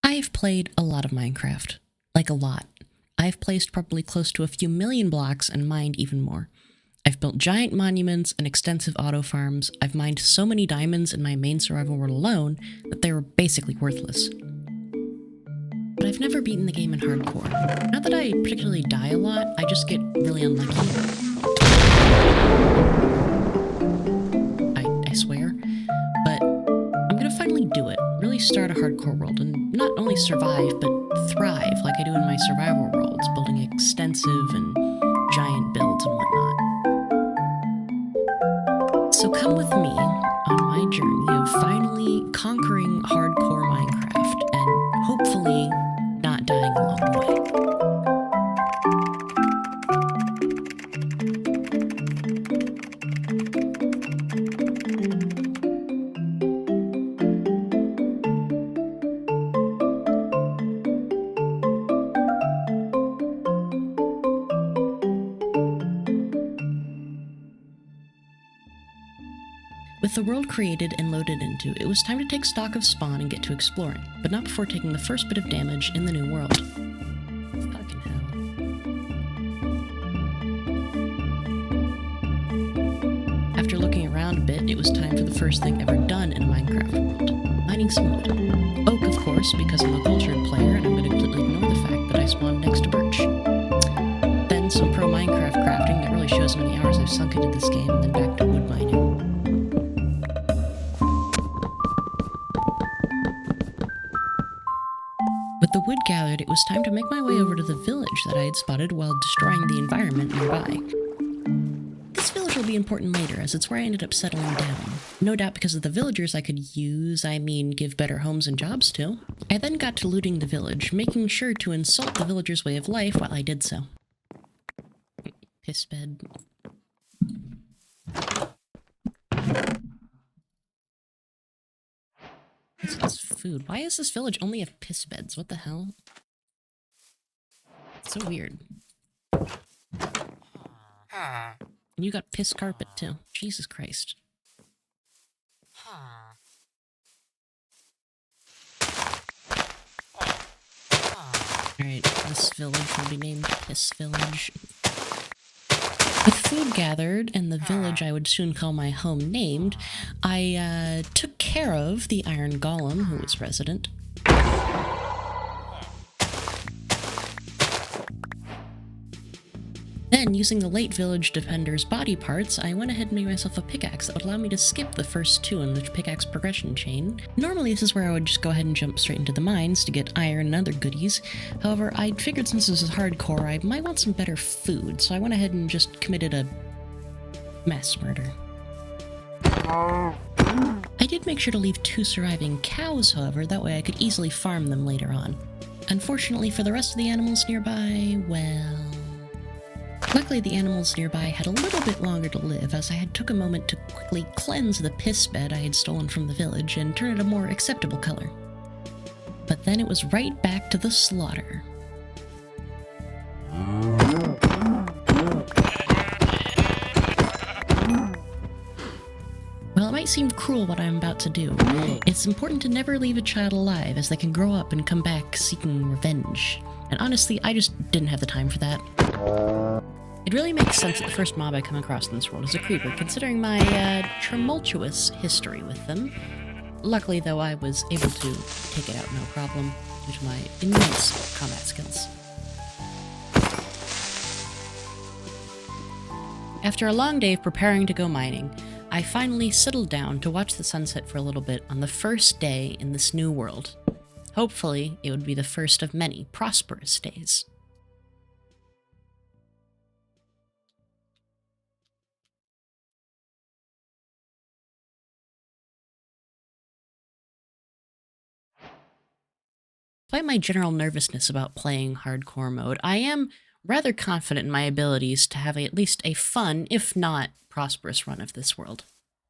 I've played a lot of Minecraft. Like a lot. I've placed probably close to a few million blocks and mined even more. I've built giant monuments and extensive auto farms. I've mined so many diamonds in my main survival world alone that they were basically worthless. But I've never beaten the game in hardcore. Not that I particularly die a lot, I just get really unlucky. I swear. But I'm gonna finally do it. Really start a hardcore world and not only survive, but thrive like I do in my survival worlds, building extensive and giant builds and whatnot. So come with me on my journey of finally conquering hardcore Minecraft and hopefully not dying along the way. With the world created and loaded into, it was time to take stock of spawn and get to exploring, but not before taking the first bit of damage in the new world. Fucking hell. After looking around a bit, it was time for the first thing ever done in a Minecraft world, mining some wood. Oak, of course, because I'm a cultured player and I'm going to completely ignore the fact that I spawned next to birch. Then some pro Minecraft crafting that really shows how many hours I've sunk into this game, and then back to wood mining. With the wood gathered, it was time to make my way over to the village that I had spotted while destroying the environment nearby. This village will be important later, as it's where I ended up settling down. No doubt because of the villagers I could give better homes and jobs to. I then got to looting the village, making sure to insult the villagers' way of life while I did so. Piss bed. It's food. Why does this village only have piss beds? What the hell? It's so weird. And you got piss carpet too. Jesus Christ. Alright, this village will be named Piss Village. With food gathered and the village I would soon call my home named, I took care of the iron golem who was resident. Then, using the late village defender's body parts, I went ahead and made myself a pickaxe that would allow me to skip the first two in the pickaxe progression chain. Normally this is where I would just go ahead and jump straight into the mines to get iron and other goodies. However, I figured since this is hardcore, I might want some better food, so I went ahead and just committed a mass murder. I did make sure to leave 2 surviving cows, however, that way I could easily farm them later on. Unfortunately for the rest of the animals nearby, well... Luckily, the animals nearby had a little bit longer to live, as I had took a moment to quickly cleanse the piss bed I had stolen from the village and turn it a more acceptable color. But then it was right back to the slaughter. While it might seem cruel what I'm about to do, it's important to never leave a child alive, as they can grow up and come back seeking revenge. And honestly, I just didn't have the time for that. It really makes sense that the first mob I come across in this world is a creeper, considering my tumultuous history with them. Luckily, though, I was able to take it out no problem due to my immense combat skills. After a long day of preparing to go mining, I finally settled down to watch the sunset for a little bit on the first day in this new world. Hopefully, it would be the first of many prosperous days. Despite my general nervousness about playing hardcore mode, I am rather confident in my abilities to have at least a fun, if not prosperous run of this world.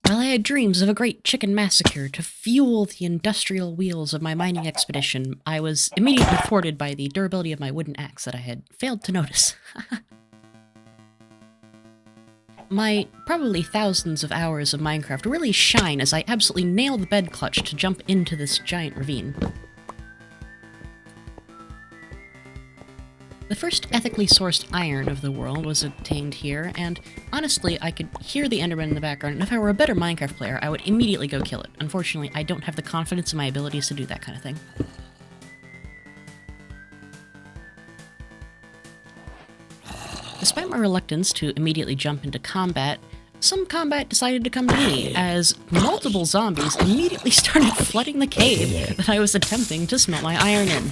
While I had dreams of a great chicken massacre to fuel the industrial wheels of my mining expedition, I was immediately thwarted by the durability of my wooden axe that I had failed to notice. My probably thousands of hours of Minecraft really shine as I absolutely nail the bed clutch to jump into this giant ravine. The first ethically sourced iron of the world was obtained here, and honestly, I could hear the Enderman in the background, and if I were a better Minecraft player, I would immediately go kill it. Unfortunately, I don't have the confidence in my abilities to do that kind of thing. Despite my reluctance to immediately jump into combat, some combat decided to come to me, as multiple zombies immediately started flooding the cave that I was attempting to smelt my iron in.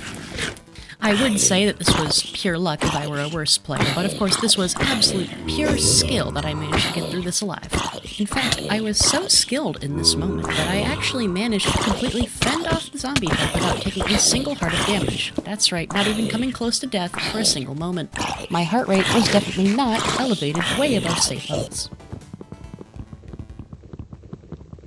I would say that this was pure luck if I were a worse player, but of course this was absolute pure skill that I managed to get through this alive. In fact, I was so skilled in this moment that I actually managed to completely fend off the zombie head without taking a single heart of damage. That's right, not even coming close to death for a single moment. My heart rate was definitely not elevated way above safe levels.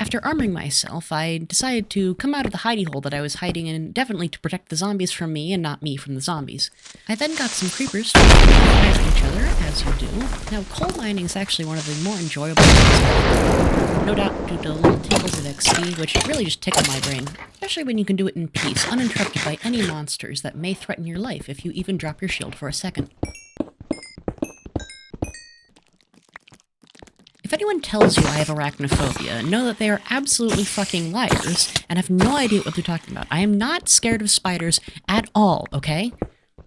After arming myself, I decided to come out of the hidey hole that I was hiding in, definitely to protect the zombies from me and not me from the zombies. I then got some creepers to fire at each other, as you do. Now, coal mining is actually one of the more enjoyable things, no doubt due to little tickles of XP, which really just tickle my brain, especially when you can do it in peace, uninterrupted by any monsters that may threaten your life if you even drop your shield for a second. If anyone tells you I have arachnophobia, know that they are absolutely fucking liars and have no idea what they're talking about. I am not scared of spiders at all, okay?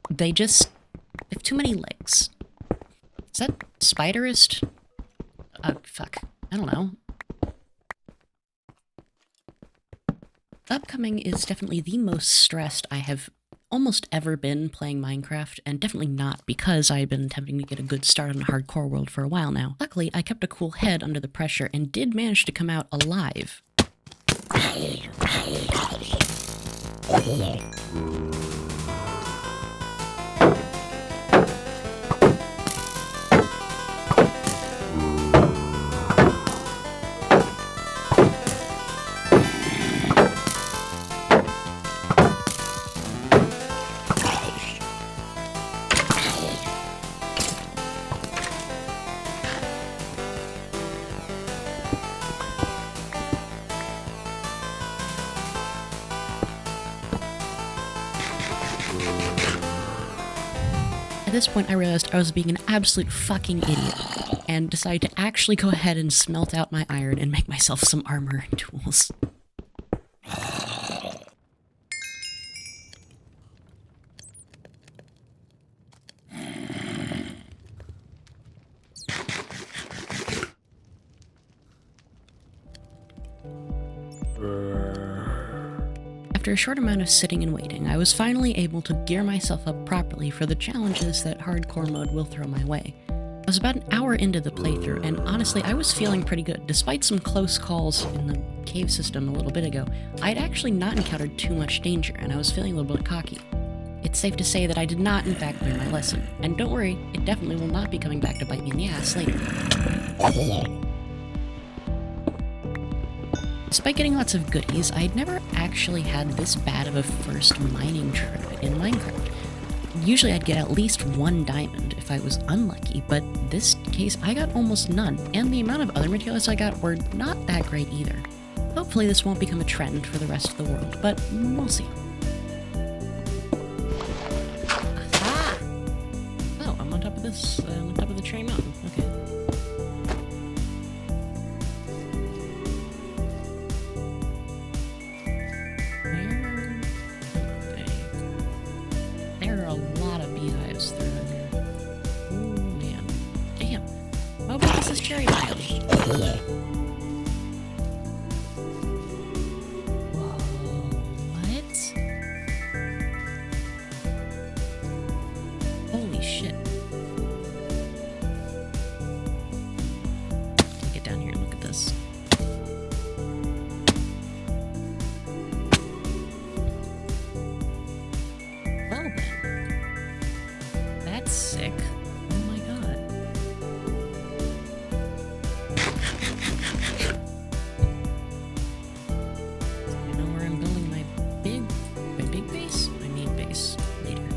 They just have too many legs. Is that spiderist? Fuck. I don't know. Upcoming is definitely the most stressed I have almost ever been playing Minecraft, and definitely not because I had been attempting to get a good start on the hardcore world for a while now. Luckily, I kept a cool head under the pressure and did manage to come out alive. At this point, I realized I was being an absolute fucking idiot, and decided to actually go ahead and smelt out my iron and make myself some armor and tools. After a short amount of sitting and waiting, I was finally able to gear myself up properly for the challenges that hardcore mode will throw my way. I was about an hour into the playthrough, and honestly, I was feeling pretty good. Despite some close calls in the cave system a little bit ago, I'd actually not encountered too much danger, and I was feeling a little bit cocky. It's safe to say that I did not, in fact, learn my lesson. And don't worry, it definitely will not be coming back to bite me in the ass later. Despite getting lots of goodies, I'd never actually had this bad of a first mining trip in Minecraft. Usually I'd get at least 1 diamond if I was unlucky, but this case I got almost none, and the amount of other materials I got were not that great either. Hopefully this won't become a trend for the rest of the world, but we'll see. Aha! Oh, I'm on top of this, on top of the Tree Mountain, okay. There are a lot of beehives through here. Oh man. Damn. How big is this cherry biome? Whoa. What? Holy shit. Get down here and look at this. Well then. That's sick. Oh my god. You know where I'm building my big base? My main base later.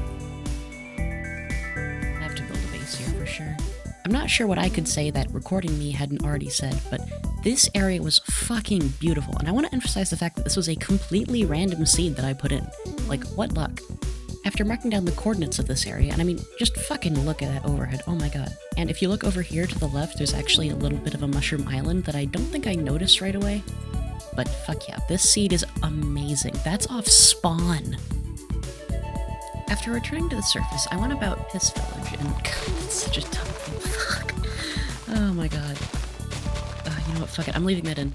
I have to build a base here for sure. I'm not sure what I could say that recording me hadn't already said, but this area was fucking beautiful, and I want to emphasize the fact that this was a completely random seed that I put in. Like, what luck. After marking down the coordinates of this area, and I mean, just fucking look at that overhead, oh my god. And if you look over here to the left, there's actually a little bit of a mushroom island that I don't think I noticed right away. But fuck yeah, this seed is amazing. That's off spawn. After returning to the surface, I went about Piss Village, and god, it's such a dumb name, fuck. Oh my god. You know what, fuck it, I'm leaving that in.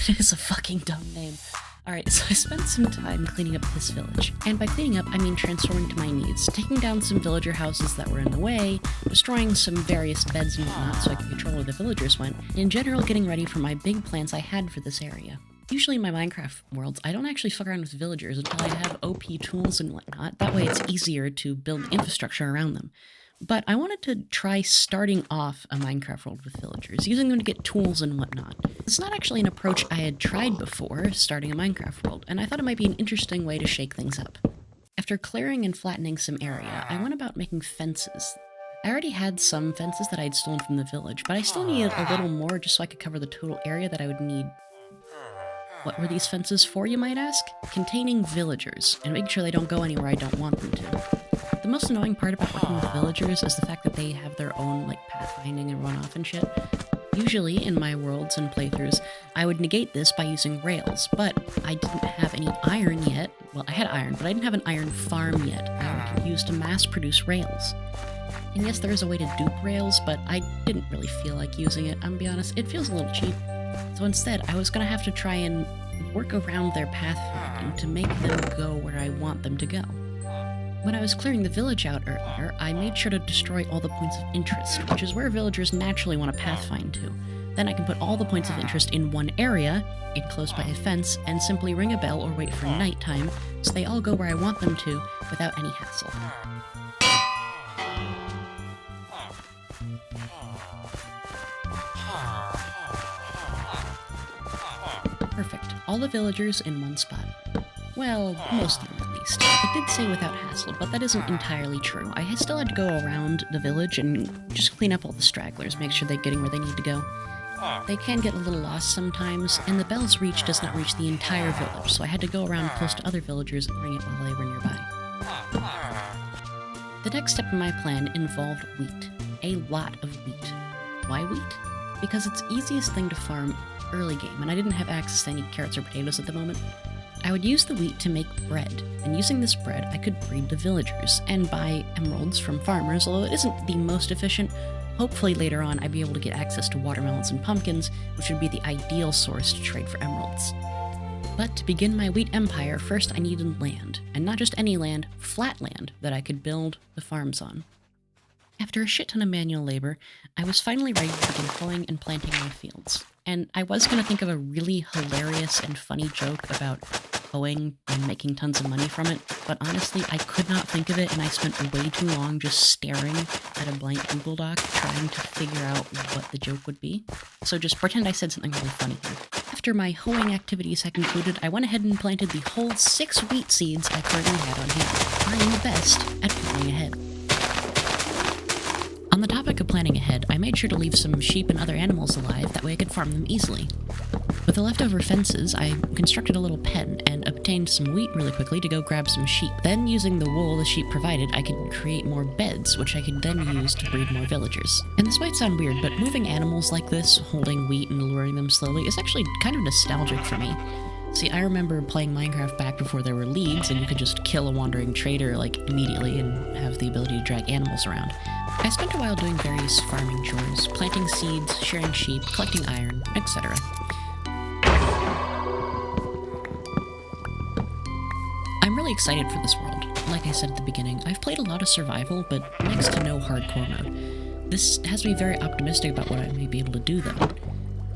It's a fucking dumb name. Alright, so I spent some time cleaning up this village. And by cleaning up, I mean transforming to my needs, taking down some villager houses that were in the way, destroying some various beds and whatnot so I could control where the villagers went, and in general getting ready for my big plans I had for this area. Usually in my Minecraft worlds, I don't actually fuck around with villagers until I have OP tools and whatnot. That way it's easier to build infrastructure around them. But I wanted to try starting off a Minecraft world with villagers, using them to get tools and whatnot. It's not actually an approach I had tried before, starting a Minecraft world, and I thought it might be an interesting way to shake things up. After clearing and flattening some area, I went about making fences. I already had some fences that I had stolen from the village, but I still needed a little more just so I could cover the total area that I would need. What were these fences for, you might ask? Containing villagers, and making sure they don't go anywhere I don't want them to. The most annoying part about working with villagers is the fact that they have their own, like, pathfinding and runoff and shit. Usually, in my worlds and playthroughs, I would negate this by using rails, but I didn't have any iron yet. Well, I had iron, but I didn't have an iron farm yet I could use to mass-produce rails. And yes, there is a way to dupe rails, but I didn't really feel like using it, I'm gonna be honest. It feels a little cheap. So instead, I was gonna have to try and work around their pathfinding to make them go where I want them to go. When I was clearing the village out earlier, I made sure to destroy all the points of interest, which is where villagers naturally want to pathfind to. Then I can put all the points of interest in one area, enclosed by a fence, and simply ring a bell or wait for nighttime, so they all go where I want them to, without any hassle. Perfect. All the villagers in one spot. Well, most of them at least. It did say without hassle, but that isn't entirely true. I still had to go around the village and just clean up all the stragglers, make sure they're getting where they need to go. They can get a little lost sometimes, and the bell's reach does not reach the entire village, so I had to go around close to other villagers and ring it while they were nearby. The next step in my plan involved wheat. A lot of wheat. Why wheat? Because it's the easiest thing to farm early game, and I didn't have access to any carrots or potatoes at the moment. I would use the wheat to make bread, and using this bread I could breed the villagers, and buy emeralds from farmers, although it isn't the most efficient. Hopefully later on I'd be able to get access to watermelons and pumpkins, which would be the ideal source to trade for emeralds. But to begin my wheat empire, first I needed land, and not just any land, flat land that I could build the farms on. After a shit ton of manual labor, I was finally ready to begin hoeing and planting my fields. And I was going to think of a really hilarious and funny joke about hoeing and making tons of money from it, but honestly, I could not think of it, and I spent way too long just staring at a blank Google Doc trying to figure out what the joke would be. So just pretend I said something really funny here. After my hoeing activities had concluded, I went ahead and planted the whole 6 wheat seeds I currently had on hand. I am the best at planning ahead. On the topic of planning ahead, I made sure to leave some sheep and other animals alive, that way I could farm them easily. With the leftover fences, I constructed a little pen and obtained some wheat really quickly to go grab some sheep. Then, using the wool the sheep provided, I could create more beds, which I could then use to breed more villagers. And this might sound weird, but moving animals like this, holding wheat and luring them slowly, is actually kind of nostalgic for me. See, I remember playing Minecraft back before there were leagues, and you could just kill a wandering trader, like, immediately and have the ability to drag animals around. I spent a while doing various farming chores, planting seeds, shearing sheep, collecting iron, etc. I'm really excited for this world. Like I said at the beginning, I've played a lot of survival, but next to no hardcore mode. This has me very optimistic about what I may be able to do, though.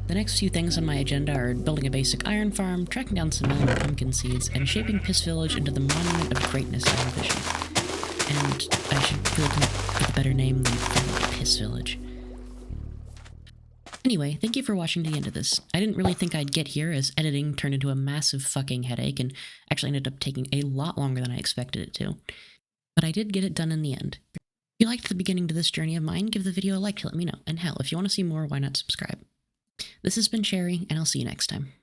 The next few things on my agenda are building a basic iron farm, tracking down some melon and pumpkin seeds, and shaping Piss Village into the monument of greatness I envision. And I should really come up with a better name than Piss Village. Anyway, thank you for watching to the end of this. I didn't really think I'd get here, as editing turned into a massive fucking headache and actually ended up taking a lot longer than I expected it to. But I did get it done in the end. If you liked the beginning to this journey of mine, give the video a like to let me know. And hell, if you want to see more, why not subscribe? This has been Cherry, and I'll see you next time.